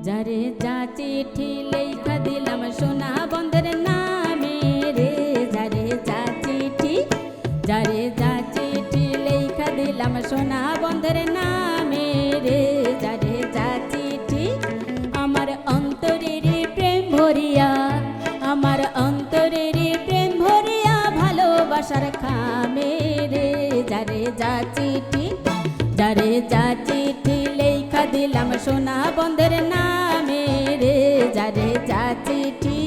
যারে যা চিঠি লেখা দিলাম সোনা বন্ধের নামে রে, যারে যা চিঠি, যারে যা চিঠি লেখা দিলাম সোনা বন্ধের নামে রে, যারে যা চিঠি আমার অন্তরের প্রেম ভরিয়া, আমার অন্তরের প্রেম ভরিয়া ভালোবাসার খামে রে, যারে যা চিঠি, যারে যা চিঠি লেখা দিলাম সোনা বন্ধের নামে রে, যারে যা চিঠি।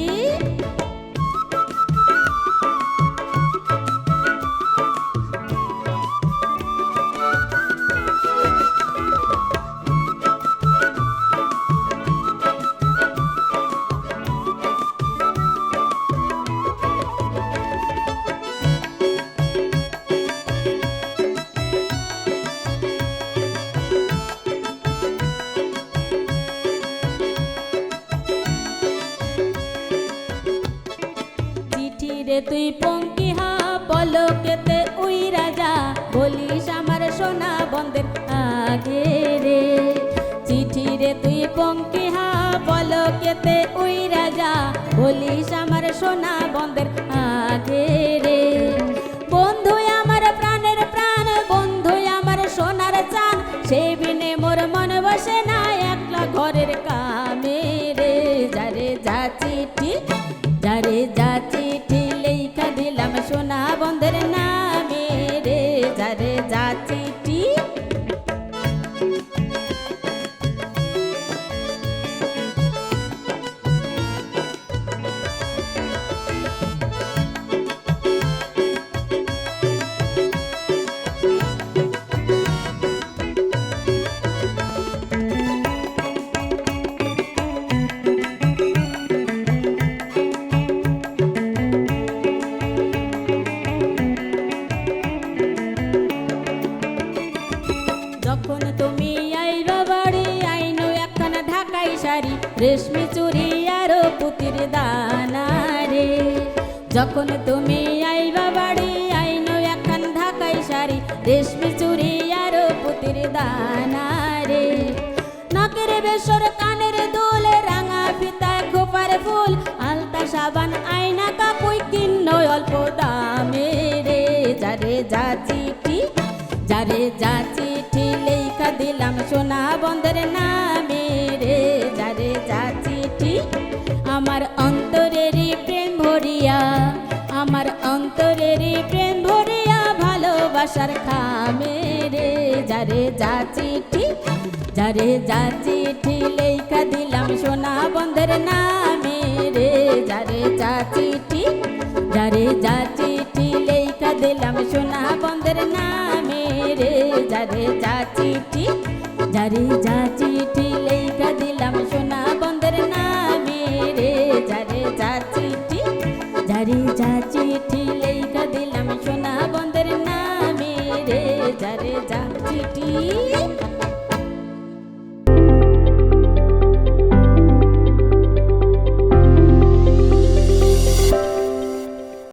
রে তুই পঙ্কিহা পলকেতে উই রাজা, বলিস আমার সোনা বন্ধের আগে রে, চিঠি রে তুই পঙ্কিহা পলকেতে উই রাজা, বলিস আমার সোনা বন্ধের আগে রে, বন্ধু আমার প্রাণের প্রাণ, বন্ধু আমার সোনার চান, সে বিনে মোর মন বসে না একলা ঘরের কামে রে, যারে যা চিঠি, যারে যা চিঠি লেখা দিলাম সোনা বন্ধের নামে রে, যারে যা চিঠি। যখন তুমি আইবা বাড়ি আইনো একখানা ঢাকাই শাড়ি, রেশমি চুড়ি আরো পুতির দানা রে, যখন তুমি আইবা বাড়ি আইনো একখান ঢাকাই শাড়ি, রেশমি চুড়ি আরো পুতির দানা রে, নাকের বেসর কানের দুল, রাঙা ফিতায় খোপার ফুল, আলতা সাবান আয়না কাপুই কিন্ন অল্প দামে রে, যারে যা চিঠি, যারে যা চিঠি লেখা দিলাম সোনা বন্ধের নামে রে, যারে যা চিঠি আমার অন্তরের প্রেম ভরিয়া, আমার অন্তরের প্রেম ভরিয়া ভালোবাসার খামে রে, যারে যা চিঠি, যারে যা চিঠি লেখা দিলাম সোনা বন্ধের নামে রে, যারে যা চিঠি, যারে যা চিঠি লেখা দিলাম সোনা বন্ধের নামে রে, যারে যা চিঠি, যারে যা চিঠি।